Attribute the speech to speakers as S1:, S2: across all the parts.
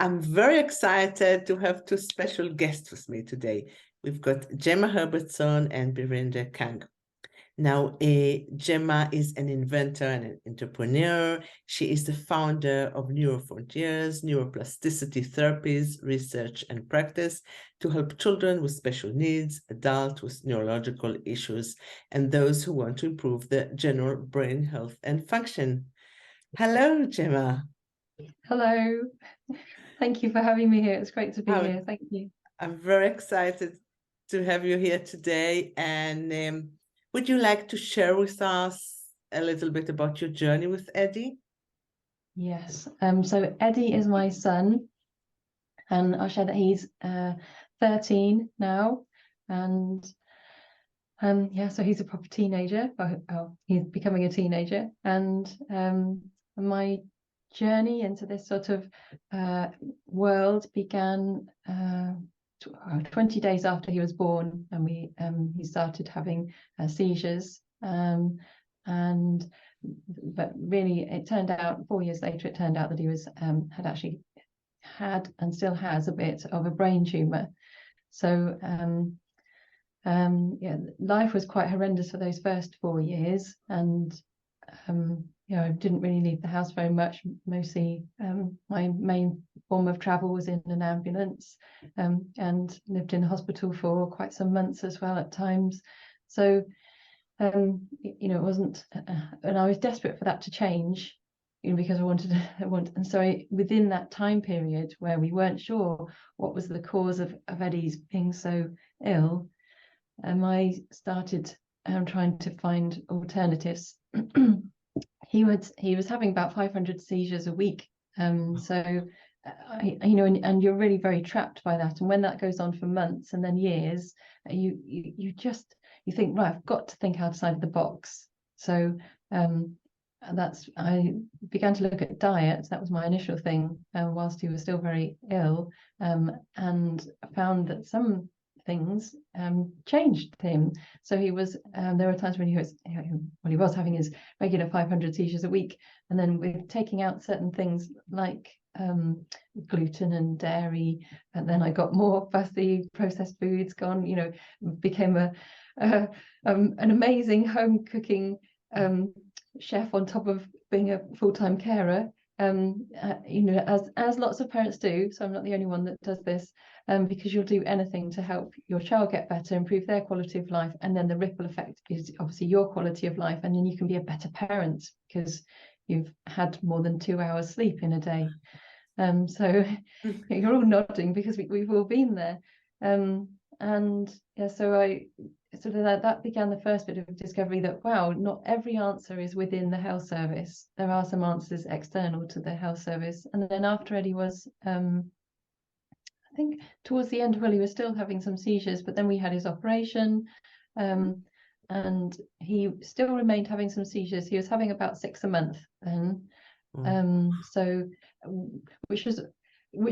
S1: I'm very excited to have two special guests with me today. We've got Gemma Herbertson and Birinder Kang. Now, Gemma is an inventor and an entrepreneur. She is the founder of Neuro Frontiers, Neuroplasticity Therapies, Research and Practice to help children with special needs, adults with neurological issues, and those who want to improve their general brain health and function. Hello, Gemma.
S2: Hello. Thank you for having me here. It's great to be here. Thank you.
S1: I'm very excited to have you here today. And would you like to share with us a little bit about your journey with Eddie?
S2: Yes. So Eddie is my son, and I'll share that he's 13 now, and yeah, so he's a proper teenager. He's becoming a teenager, and my journey into this sort of world began 20 days after he was born, and he started having seizures, but really it turned out 4 years later it turned out that he was had actually had and still has a bit of a brain tumor. So yeah, life was quite horrendous for those first 4 years, and you know, I didn't really leave the house very much. Mostly my main form of travel was in an ambulance, and lived in hospital for quite some months as well at times. So you know, it wasn't, and I was desperate for that to change, you know, because and so within that time period where we weren't sure what was the cause of Eddie's being so ill, I started trying to find alternatives. He was having about 500 seizures a week, so you know, and you're really very trapped by that. And when that goes on for months and then years, you think, right, I've got to think outside of the box. So I began to look at diet. That was my initial thing, whilst he was still very ill, and found that some things changed him. So he was there were times when he was having his regular 500 seizures a week, and then with taking out certain things like gluten and dairy, and then I got more fussy processed foods gone, you know, became an amazing home cooking chef on top of being a full-time carer, you know, as lots of parents do. So I'm not the only one that does this, because you'll do anything to help your child get better, improve their quality of life, and then the ripple effect is obviously your quality of life, and then you can be a better parent because you've had more than 2 hours sleep in a day. So you're all nodding because we've all been there, and yeah, so that began the first bit of discovery that, wow, not every answer is within the health service. There are some answers external to the health service. And then after Eddie was, I think towards the end, well, he was still having some seizures, but then we had his operation, and he still remained having some seizures. He was having about 6 a month then, so which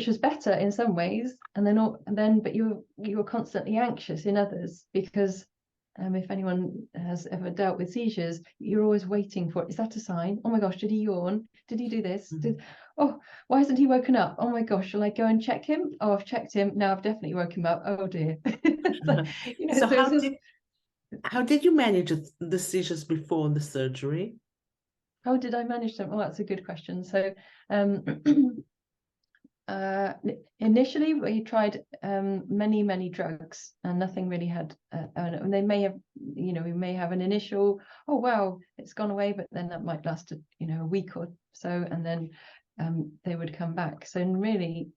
S2: was better in some ways, but you were constantly anxious in others, because if anyone has ever dealt with seizures, you're always waiting for, is that a sign? Oh my gosh, did he yawn? Did he do this? Oh, why hasn't he woken up? Oh my gosh, shall I go and check him? Oh, I've checked him. Now I've definitely woke him up. Oh dear. So, you know,
S1: so how did you manage the seizures before the surgery?
S2: How did I manage them? Oh, that's a good question. So initially we tried many drugs, and nothing really had and they may have, you know, we may have an initial, oh wow, it's gone away, but then that might last you know, a week or so, and then they would come back. So really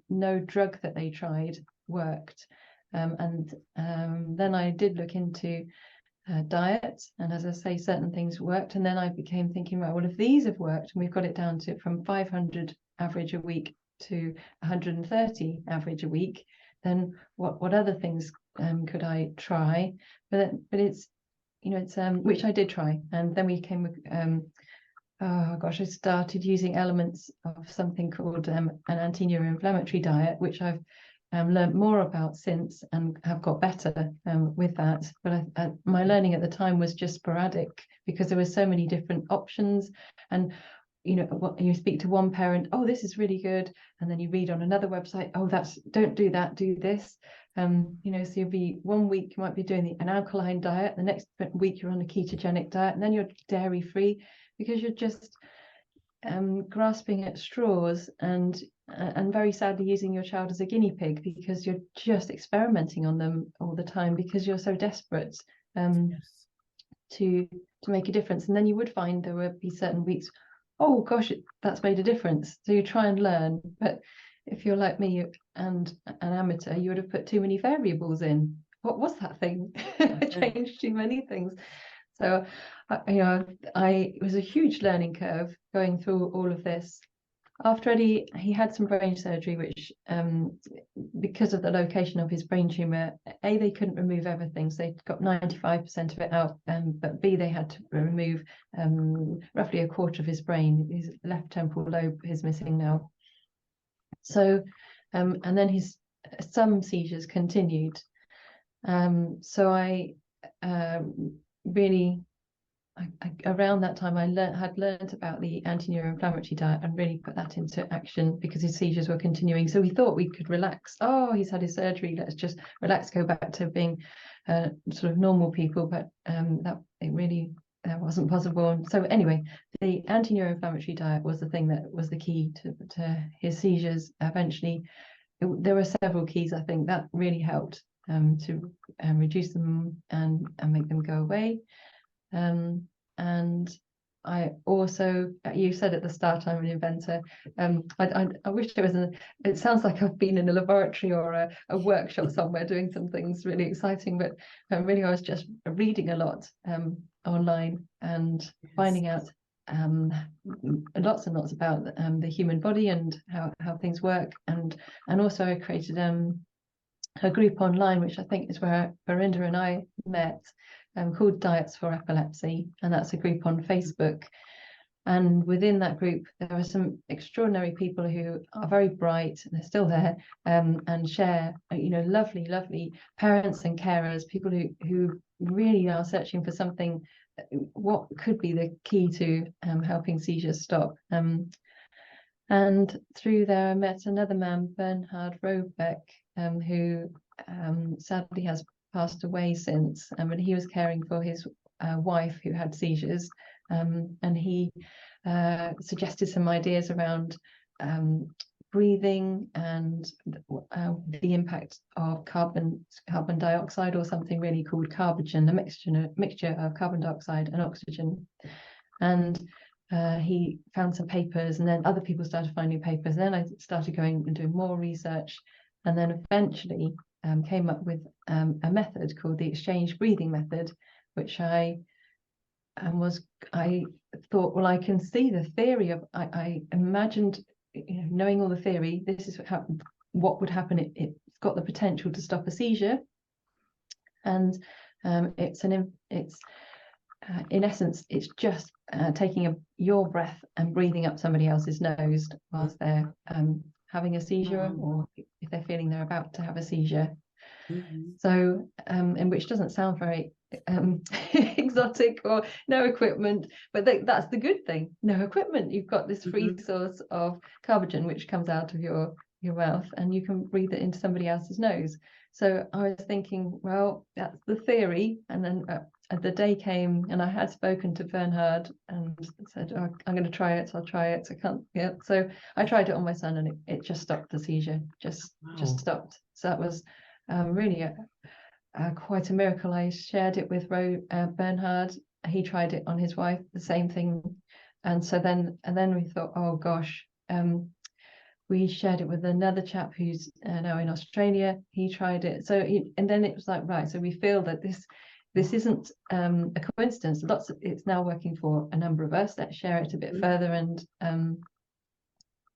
S2: no drug that they tried worked, and then I did look into diet, and as I say, certain things worked, and then I became thinking, right, well, if these have worked and we've got it down to from 500 average a week to 130 average a week, then what other things could I try? But it's, you know, it's which I did try, and then we came with oh gosh, I started using elements of something called an anti-neuroinflammatory diet, which I've learned more about since and have got better with that. But my learning at the time was just sporadic, because there were so many different options, and you speak to one parent, oh, this is really good, and then you read on another website, oh, don't do that, do this. So you'll be 1 week you might be doing an alkaline diet, the next week you're on a ketogenic diet, and then you're dairy free, because you're just grasping at straws and very sadly using your child as a guinea pig, because you're just experimenting on them all the time because you're so desperate
S1: Yes.
S2: to make a difference. And then you would find there would be certain weeks, oh gosh, that's made a difference. So you try and learn, but if you're like me and an amateur, you would have put too many variables in. What was that thing? I changed too many things. So, it was a huge learning curve going through all of this. After Eddie, he had some brain surgery, which, because of the location of his brain tumor, A, they couldn't remove everything, so they got 95% of it out, but B, they had to remove roughly a quarter of his brain. His left temporal lobe is missing now. So, and then some seizures continued. So I really, around that time, I had learned about the anti-neuroinflammatory diet and really put that into action, because his seizures were continuing. So we thought we could relax. Oh, he's had his surgery, let's just relax, go back to being sort of normal people. But that wasn't possible. And so anyway, the anti-neuroinflammatory diet was the thing that was the key to his seizures. Eventually, there were several keys, I think, that really helped to reduce them and make them go away. And I also, you said at the start, I'm an inventor. I wish there was it sounds like I've been in a laboratory or a workshop somewhere doing some things really exciting, but really I was just reading a lot online and finding out lots and lots about the human body and how things work. And also I created a group online, which I think is where Birinder and I met, called Diets for Epilepsy, and that's a group on Facebook. And within that group, there are some extraordinary people who are very bright, and they're still there, and share, lovely, lovely parents and carers, people who really are searching for something, what could be the key to helping seizures stop. And through there, I met another man, Bernhard Robeck, who sadly has passed away since, and he was caring for his wife who had seizures, and he suggested some ideas around breathing and the impact of carbon dioxide, or something really called carbogen, a mixture of carbon dioxide and oxygen. And he found some papers, and then other people started finding papers, and then I started going and doing more research, and then eventually came up with a method called the exchange breathing method, which I thought, well, I can see the theory of, I imagined, knowing all the theory, this is what would happen. It's got the potential to stop a seizure, and in essence, it's just taking your breath and breathing up somebody else's nose whilst they're having a seizure, or if they're feeling they're about to have a seizure. So, and which doesn't sound very exotic, or no equipment, but that's the good thing. No equipment. You've got this free source of carbogen which comes out of your mouth, and you can breathe it into somebody else's nose. So I was thinking, well, that's the theory. And then the day came, and I had spoken to Bernhard and said, oh, I'm going to try it. So I'll try it. I can't. Yeah. So I tried it on my son, and it just stopped the seizure. Just stopped. So that was really quite a miracle. I shared it with Bernhard. He tried it on his wife, the same thing. And so then we thought, oh gosh. We shared it with another chap who's now in Australia. He tried it. So, and then it was like, right, so we feel that this isn't a coincidence. It's now working for a number of us. Let's share it a bit further. And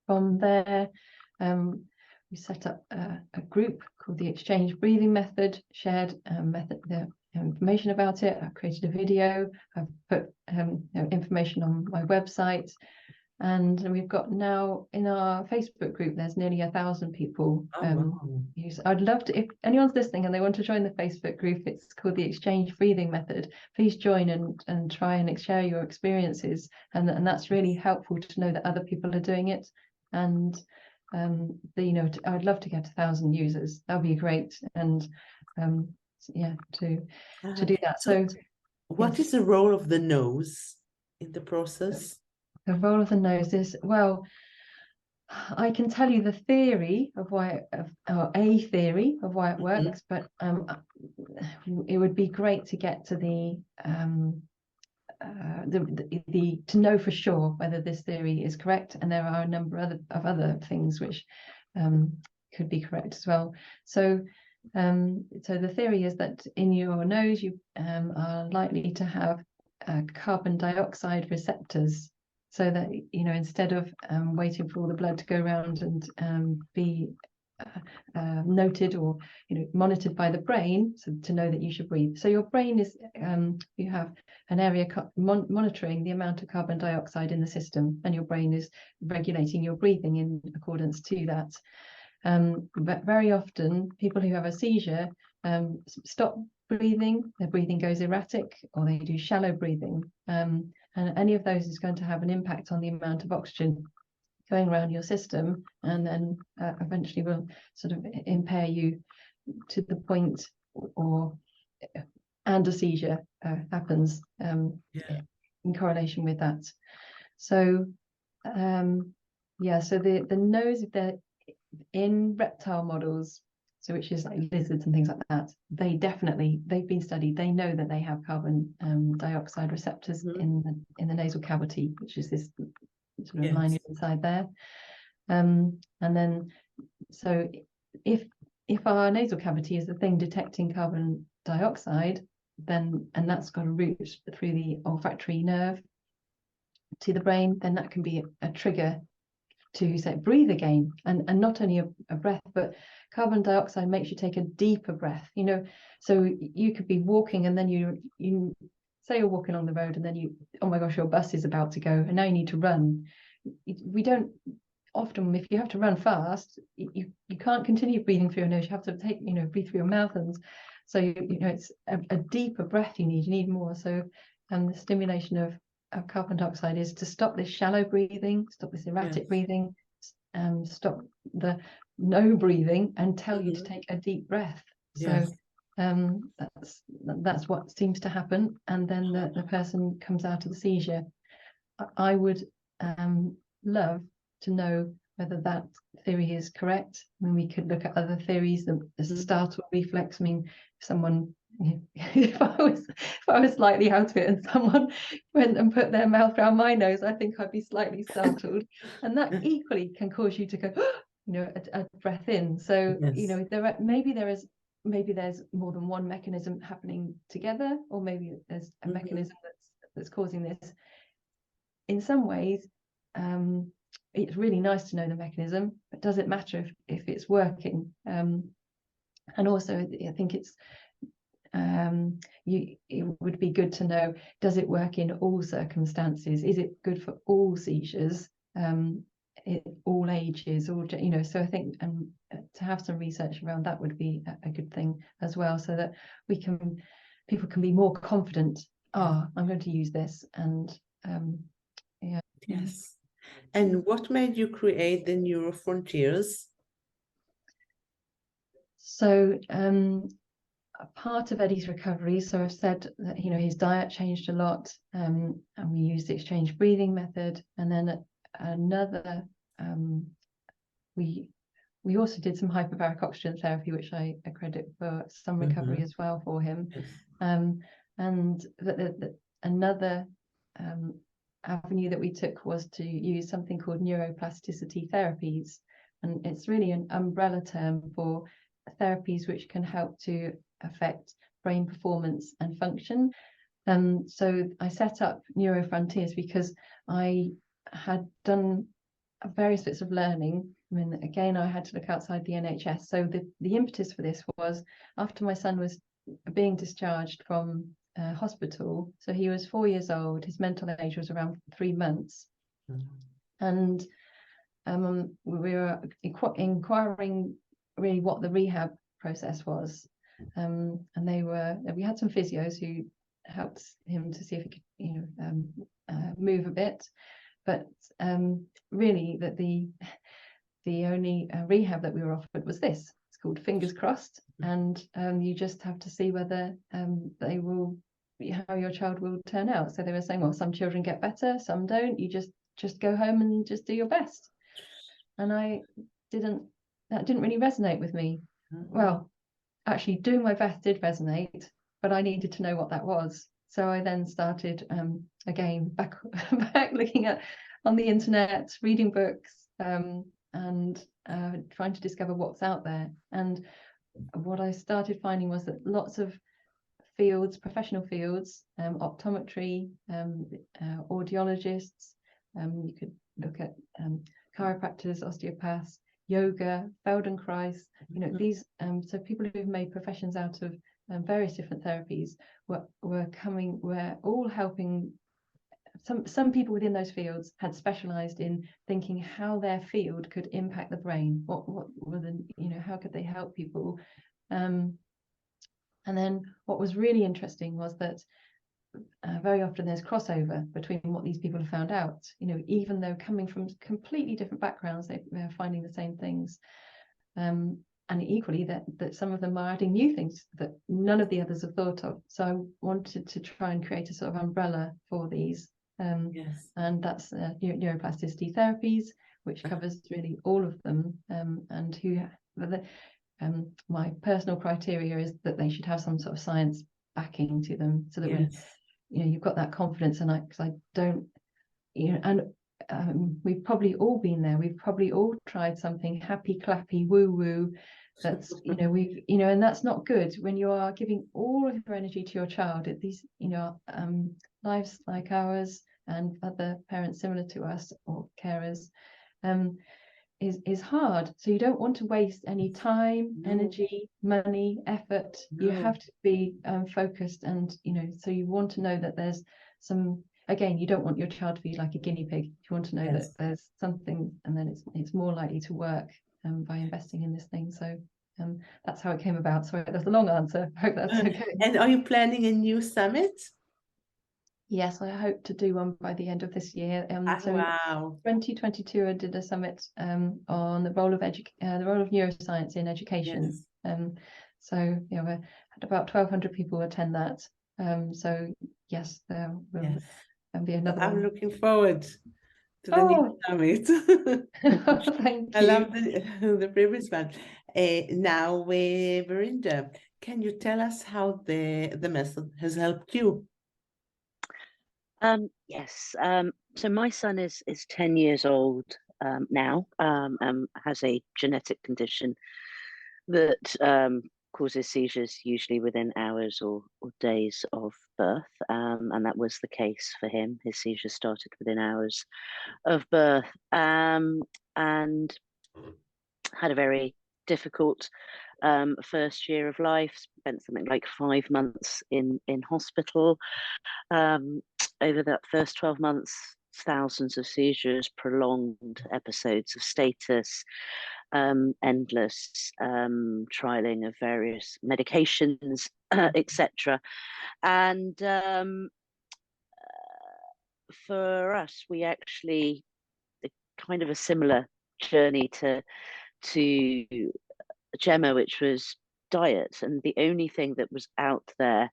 S2: from there, we set up a group called the Exchange Breathing Method, shared the information about it. I've created a video. I've put information on my website. And we've got now in our Facebook group, there's nearly 1,000 people.
S1: Wow.
S2: I'd love to, if anyone's listening and they want to join the Facebook group, it's called the Exchange Breathing Method. Please join and try and share your experiences. And that's really helpful to know that other people are doing it. And I'd love to get 1,000 users. That'd be great. And yeah, to do that. So
S1: what is the role of the nose in the process?
S2: the role of the nose is, well, I can tell you the theory of why, or a theory of why it works, but it would be great to get to to know for sure whether this theory is correct, and there are a number of other things which could be correct as well. So the theory is that in your nose you are likely to have carbon dioxide receptors, so that instead of waiting for all the blood to go around and be noted or monitored by the brain, so to know that you should breathe. So your brain is you have an area monitoring the amount of carbon dioxide in the system, and your brain is regulating your breathing in accordance to that. But very often people who have a seizure stop breathing, their breathing goes erratic, or they do shallow breathing, and any of those is going to have an impact on the amount of oxygen going around your system, and then eventually will sort of impair you to the point, and a seizure happens in correlation with that. So so the nose, if they're in reptile models, so which is like lizards and things like that, they've been studied, they know that they have carbon dioxide receptors in the nasal cavity, which is this sort of line inside there. And then so if our nasal cavity is the thing detecting carbon dioxide, then, and that's got a route through the olfactory nerve to the brain, then that can be a trigger to say breathe again, and not only a breath, but carbon dioxide makes you take a deeper breath. So you could be walking, and then you say you're walking on the road, and then oh my gosh, your bus is about to go, and now you need to run. We don't often, if you have to run fast, you can't continue breathing through your nose. You have to breathe through your mouth, and so it's a deeper breath you need more. So the stimulation of carbon dioxide is to stop this shallow breathing, stop this erratic breathing, stop the no breathing, and tell you to take a deep breath. So that's what seems to happen, and then the person comes out of the seizure. I would love to know whether that theory is correct. I mean, we could look at other theories, the startle reflex. I mean, if someone, if I was slightly out of it and someone went and put their mouth around my nose, I think I'd be slightly startled, and that equally can cause you to go, a breath in. So maybe there's more than one mechanism happening together, or maybe there's a mechanism that's causing this. In some ways, it's really nice to know the mechanism, but does it matter if it's working? And also, I think it would be good to know, does it work in all circumstances? Is it good for all seizures, all ages, or so I think to have some research around that would be a good thing as well, so that people can be more confident. I'm going to use this, and
S1: Yes. And what made you create the Neuro Frontiers?
S2: So a part of Eddie's recovery, so I've said that his diet changed a lot, and we used the exchange breathing method, and then another we also did some hyperbaric oxygen therapy, which I credit for some recovery as well for him. And another avenue that we took was to use something called neuroplasticity therapies, and it's really an umbrella term for therapies which can help to affect brain performance and function. So I set up Neuro Frontiers because I had done various bits of learning. I mean, again, I had to look outside the NHS. So the impetus for this was after my son was being discharged from hospital. So he was 4 years old. His mental age was around 3 months. And we were inquiring really what the rehab process was. And we had some physios who helped him to see if he could, move a bit. But really, that the only rehab that we were offered was this. It's called Fingers Crossed, and you just have to see whether how your child will turn out. So they were saying, well, some children get better, some don't. You just go home and just do your best. And that didn't really resonate with me. Well, actually doing my best did resonate, but I needed to know what that was. So I then started again back looking on the internet, reading books, and trying to discover what's out there. And what I started finding was that lots of fields, professional fields, optometry, audiologists, you could look at chiropractors, osteopaths, yoga, Feldenkrais, these so people who've made professions out of various different therapies were all helping. Some people within those fields had specialized in thinking how their field could impact the brain. What were the, how could they help people? And then what was really interesting was that very often there's crossover between what these people have found out. Even though coming from completely different backgrounds, they're finding the same things. And equally that some of them are adding new things that none of the others have thought of. So I wanted to try and create a sort of umbrella for these.
S1: Yes.
S2: And that's neuroplasticity therapies, which covers really all of them. My personal criteria is that they should have some sort of science backing to them, so that you've got that confidence. And because I don't, we've probably all been there. We've probably all tried something happy, clappy, woo woo. That's and that's not good when you are giving all of your energy to your child at these lives like ours and other parents similar to us or carers is hard. So you don't want to waste any time, energy, money, effort. You have to be focused, and so you want to know that there's some. Again, you don't want your child to be like a guinea pig. You want to know that there's something, and then it's more likely to work by investing in this thing. So that's how it came about. Sorry, that's a long answer. I hope that's okay.
S1: And are you planning a new summit?
S2: Yes, I hope to do one by the end of this year.
S1: Wow.
S2: 2022, I did a summit on the role of neuroscience in education.
S1: Yes.
S2: So we had about 1,200 people attend that. So yes, there will be another one.
S1: I'm looking forward to the new summit.
S2: Thank you.
S1: I love the previous one. Now, Birinder, can you tell us how the method has helped you?
S3: Yes. So my son is 10 years old now, has a genetic condition that causes seizures usually within hours or days of birth. And that was the case for him. His seizures started within hours of birth, and had a very difficult first year of life, spent something like 5 months in hospital. Over that first 12 months, thousands of seizures, prolonged episodes of status, endless trialing of various medications, etc. And for us, we actually kind of a similar journey to Gemma, which was diet, and the only thing that was out there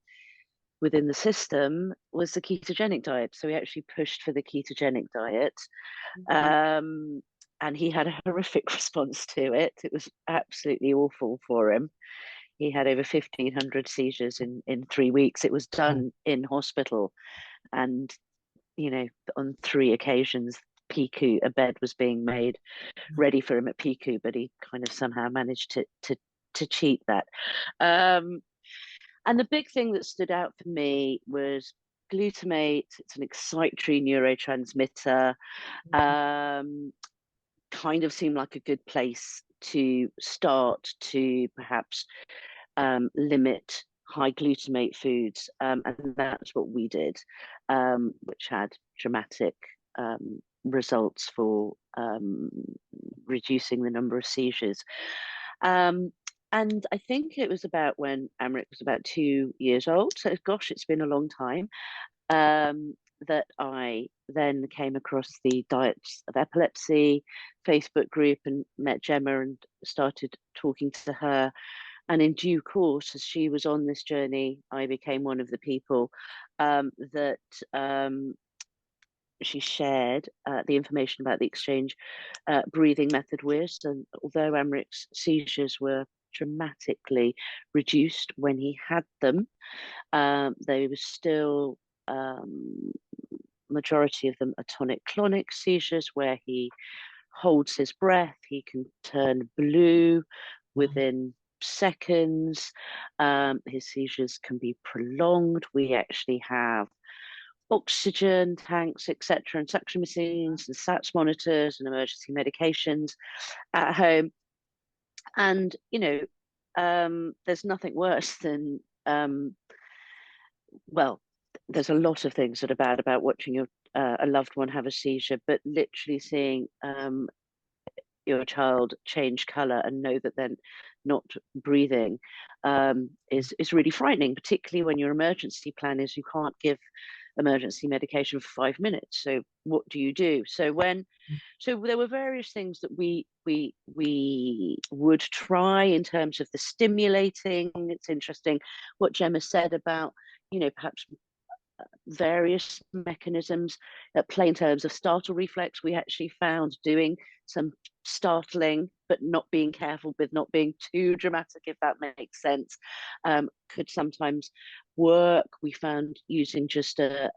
S3: within the system was the ketogenic diet. So we actually pushed for the ketogenic diet, and he had a horrific response to it. It was absolutely awful for him. He had over 1,500 seizures in 3 weeks. It was done in hospital, and on 3 occasions PICU, a bed was being made ready for him at PICU, but he kind of somehow managed to cheat that. And the big thing that stood out for me was glutamate. It's an excitatory neurotransmitter. Kind of seemed like a good place to start to perhaps limit high glutamate foods, and that's what we did, which had dramatic results for reducing the number of seizures. And I think it was about when Amrit was about 2 years old. So gosh, it's been a long time. That I then came across the Diets of Epilepsy Facebook group and met Gemma and started talking to her. And in due course, as she was on this journey, I became one of the people that she shared the information about the exchange breathing method with. And although Amrit's seizures were dramatically reduced when he had them, they were still majority of them are tonic-clonic seizures where he holds his breath, he can turn blue within seconds. His seizures can be prolonged. We actually have oxygen tanks, etc., and suction machines and SATS monitors and emergency medications at home. And there's nothing worse than well, there's a lot of things that are bad about watching a loved one have a seizure, but literally seeing your child change color and know that they're not breathing is really frightening, particularly when your emergency plan is you can't give emergency medication for 5 minutes. So what do you do? So there were various things that we would try in terms of the stimulating. It's interesting what Gemma said about, perhaps various mechanisms at play in terms of startle reflex. We actually found doing some startling but not being careful with not being too dramatic, if that makes sense, could sometimes work. We found using just a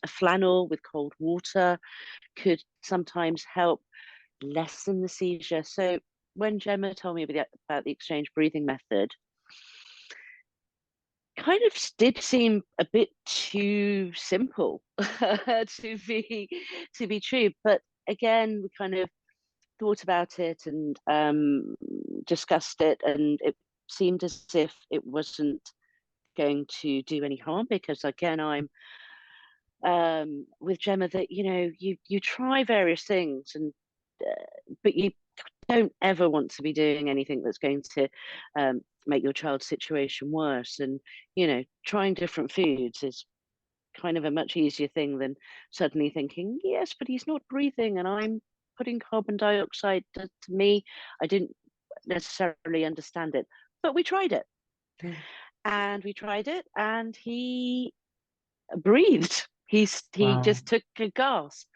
S3: flannel with cold water could sometimes help lessen the seizure. So when Gemma told me about the exchange breathing method, kind of did seem a bit too simple to be true. But again, we kind of thought about it and discussed it, and it seemed as if it wasn't going to do any harm, because again, I'm with Gemma that you try various things, and but you don't ever want to be doing anything that's going to make your child's situation worse. And trying different foods is kind of a much easier thing than suddenly thinking, yes, but he's not breathing and I'm putting carbon dioxide. To me, I didn't necessarily understand it, but we tried it. And we tried it, and he breathed. He just took a gasp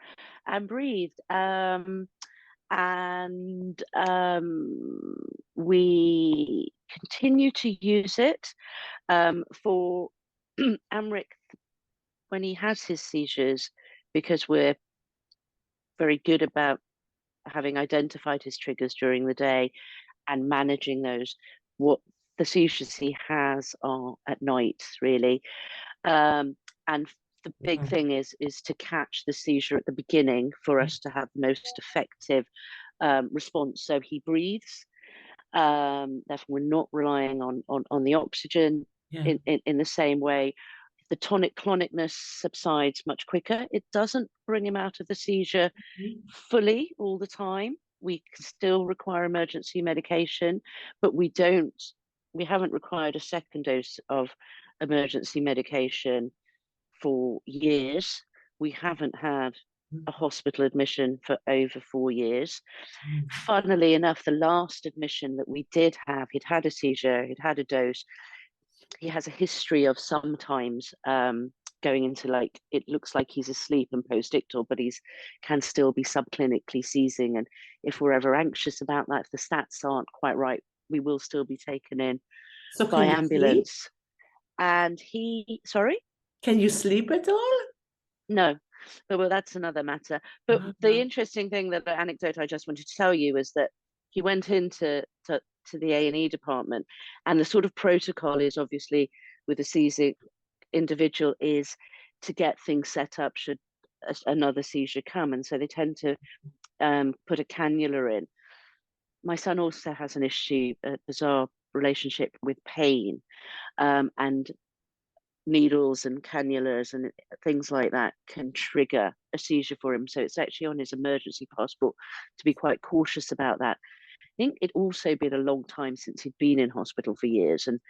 S3: and breathed. And we continue to use it for Amrit when he has his seizures, because we're very good about having identified his triggers during the day and managing those. What the seizures he has are at night, really. And the big thing is to catch the seizure at the beginning for us to have the most effective response. So he breathes. Therefore, we're not relying on the oxygen in the same way. The tonic-clonicness subsides much quicker. It doesn't bring him out of the seizure fully all the time. We still require emergency medication, but we haven't required a second dose of emergency medication for years. We haven't had a hospital admission for over 4 years. Funnily enough, the last admission that we did have, he'd had a seizure, he'd had a dose. He has a history of sometimes going into, it looks like he's asleep and post-ictal, but can still be subclinically seizing. And if we're ever anxious about that, if the stats aren't quite right, we will still be taken in by ambulance. And sorry?
S1: Can you sleep at all?
S3: No, well, that's another matter. But the interesting thing, that the anecdote I just wanted to tell you, is that he went into the A&E department, and the sort of protocol is, obviously with a seizing individual, is to get things set up should another seizure come, and so they tend to put a cannula in. My son also has an issue, a bizarre relationship with pain, and needles and cannulas and things like that can trigger a seizure for him. So it's actually on his emergency passport to be quite cautious about that. I think it'd also been a long time since he'd been in hospital for years. And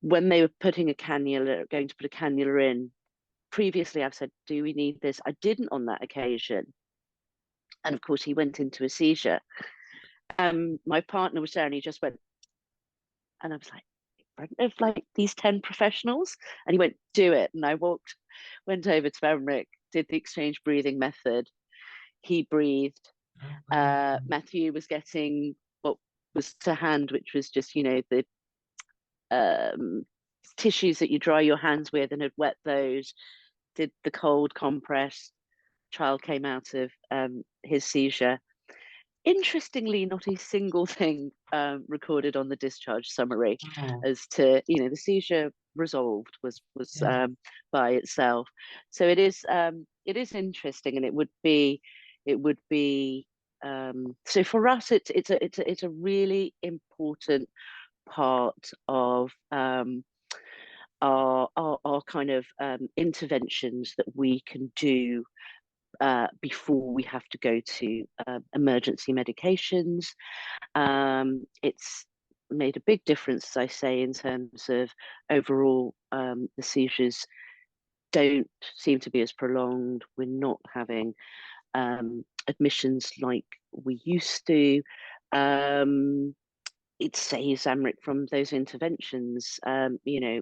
S3: when they were putting a cannula, going to put a cannula in, previously I've said, do we need this? I didn't on that occasion. And of course, he went into a seizure. My partner was there and he just went, and I was like, of like these 10 professionals, and he went, do it. And I went over to Emmerich, did the exchange breathing method. He breathed. Matthew was getting what was to hand, which was just, you know, the tissues that you dry your hands with, and had wet those, did the cold compress. Child came out of his seizure. Interestingly, not a single thing recorded on the discharge summary as to, you know, the seizure resolved was by itself. So it is interesting, and it would be so for us it's a really important part of our kind of interventions that we can do before we have to go to emergency medications. It's made a big difference, as I say, in terms of overall the seizures don't seem to be as prolonged. We're not having admissions like we used to. It saves Emmerich from those interventions. You know,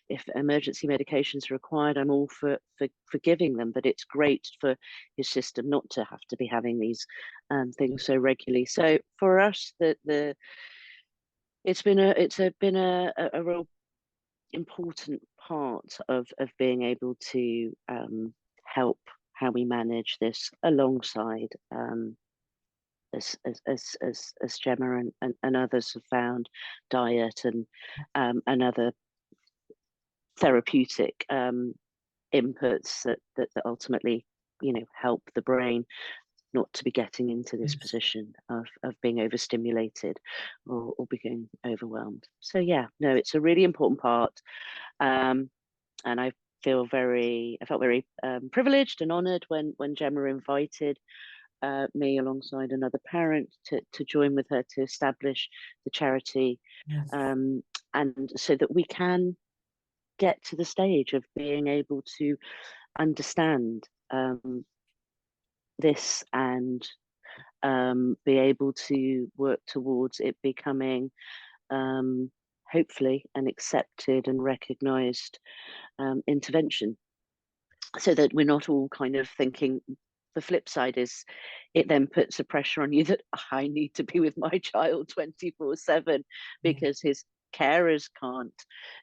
S3: if emergency medications are required, I'm all for giving them, but it's great for his system not to have to be having these things so regularly. So for us, it's been a real important part of being able to help how we manage this alongside as Gemma and others have found, diet and other therapeutic inputs that ultimately, you know, help the brain not to be getting into this position of being overstimulated or being overwhelmed. So yeah, no, it's a really important part, and I felt very privileged and honoured when Gemma invited me alongside another parent to join with her to establish the charity, and so that we can get to the stage of being able to understand this and be able to work towards it becoming hopefully an accepted and recognized intervention, so that we're not all kind of thinking. The flip side is it then puts a pressure on you that I need to be with my child 24/7 because his carers can't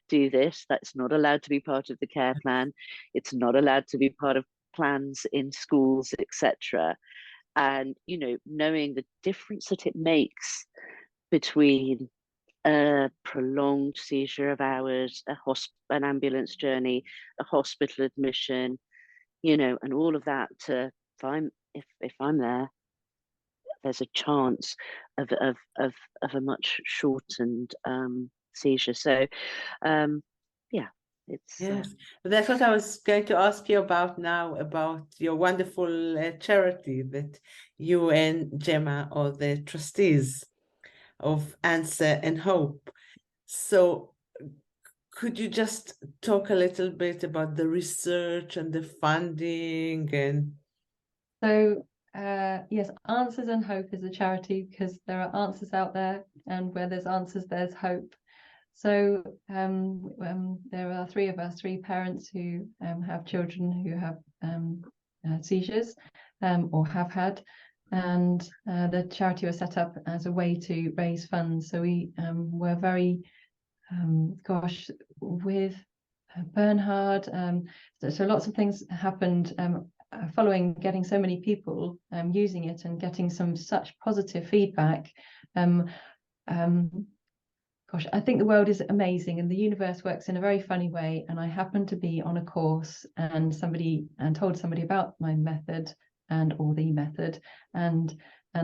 S3: do this. That's not allowed to be part of the care plan. It's not allowed to be part of plans in schools, etc. And, you know, knowing the difference that it makes between a prolonged seizure of hours, an ambulance journey, a hospital admission, you know, and all of that to if I'm there, there's a chance of a much shortened seizure. So yeah, it's
S1: that's what I was going to ask you about now, about your wonderful charity that you and Gemma are the trustees of Answer and Hope. So could you just talk a little bit about the research and the funding? And
S2: so yes, Answers and Hope is a charity because there are answers out there, and where there's answers, there's hope. So there are three parents who have children who have seizures or have had, and the charity was set up as a way to raise funds. So we were very, with Bernhard, so lots of things happened following getting so many people using it and getting such positive feedback. I think the world is amazing and the universe works in a very funny way. And I happened to be on a course and told somebody about my method or the method, and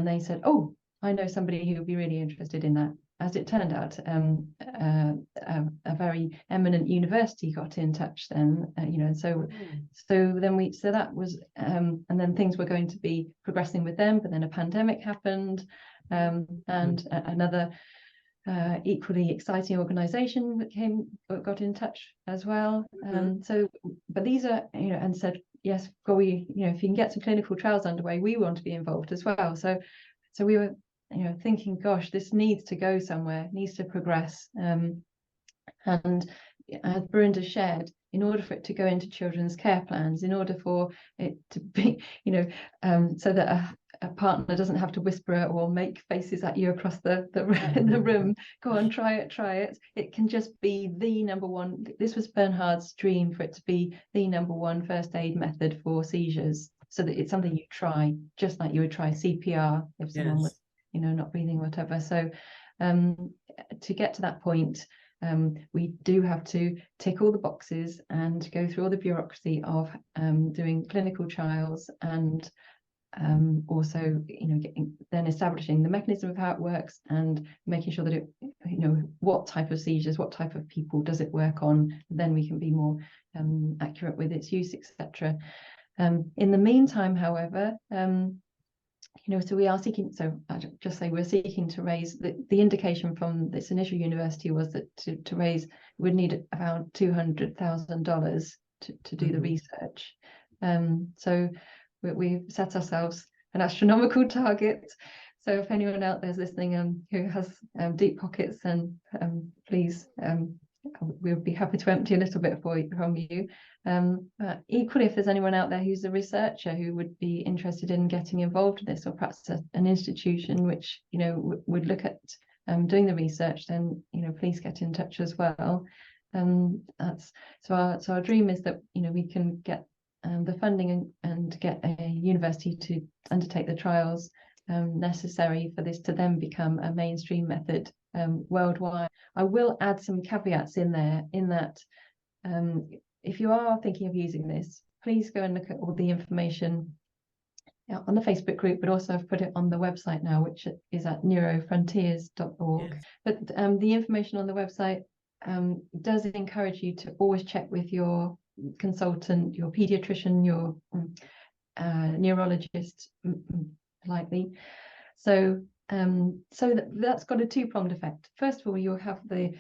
S2: they said, oh, I know somebody who would be really interested in that. as it turned out, a very eminent university got in touch then, so that was, and then things were going to be progressing with them, but then a pandemic happened, and another equally exciting organization got in touch as well. But these are, and said, yes, if you can get some clinical trials underway, we want to be involved as well. So we were, thinking, gosh, this needs to go somewhere, needs to progress. And as Birinder shared, in order for it to go into children's care plans, in order for it to be, so that a partner doesn't have to whisper or make faces at you across the room, go on, try it. It can just be the number one. This was Bernhard's dream, for it to be the number one first aid method for seizures, so that it's something you try, just like you would try CPR if someone was, not breathing, whatever. So to get to that point, we do have to tick all the boxes and go through all the bureaucracy of doing clinical trials, and also then establishing the mechanism of how it works, and making sure that it, what type of seizures, what type of people does it work on, then we can be more accurate with its use, etc. In the meantime, however, so we are seeking, so I'll just say we're seeking to raise, the indication from this initial university was that to raise, we'd need about $200,000 to do the research. So we've set ourselves an astronomical target. So if anyone out there's listening who has deep pockets, then please, we'll be happy to empty a little bit from you. But equally, if there's anyone out there who's a researcher who would be interested in getting involved in this, or perhaps an institution which would look at doing the research, then please get in touch as well. That's so our dream is that we can get the funding and get a university to undertake the trials necessary for this to then become a mainstream method worldwide. I will add some caveats in there, in that if you are thinking of using this, please go and look at all the information on the Facebook group, but also I've put it on the website now, which is at neurofrontiers.org. Yes. But the information on the website does encourage you to always check with your consultant, your pediatrician, your neurologist, likely. So that's got a two-pronged effect. First of all, you'll have the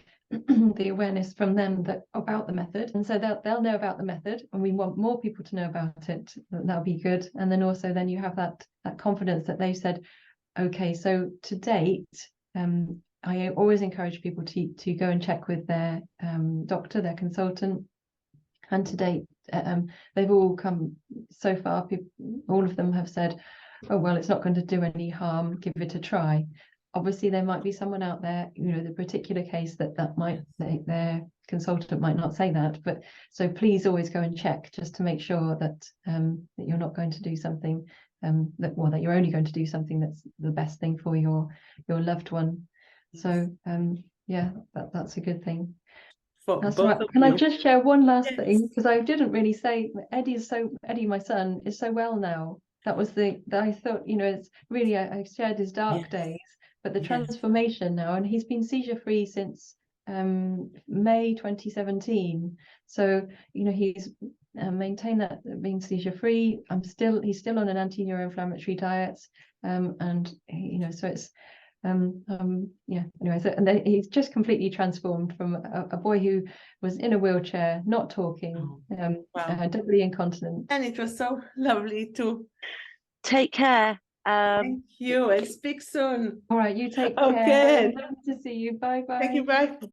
S2: awareness from them about the method, and so they'll know about the method, and we want more people to know about it. That'll be good. And then also you have that confidence that they've said, okay, so to date, I always encourage people to go and check with their doctor, their consultant. And to date, they've all come so far. All of them have said, oh, well, it's not going to do any harm, give it a try. Obviously, there might be someone out there, the particular case that might, their consultant might not say that. But so please always go and check, just to make sure that you're not going to do something that you're only going to do something that's the best thing for your loved one. So yeah, that's a good thing. That's right. Can I just share one last thing, because I didn't really say, Eddie, my son, is so well now. That was I thought, it's really, I shared his dark days, but the transformation now, and he's been seizure-free since May 2017. So, he's maintained that being seizure-free. He's still on an anti-neuroinflammatory diet, and so it's anyway, so, and then he's just completely transformed from a boy who was in a wheelchair, not talking, doubly incontinent.
S1: And it was so lovely to
S3: take care.
S1: Thank you, and speak soon.
S2: All right, you take
S1: care.
S2: Nice to see you. Bye.
S1: Thank you. Bye.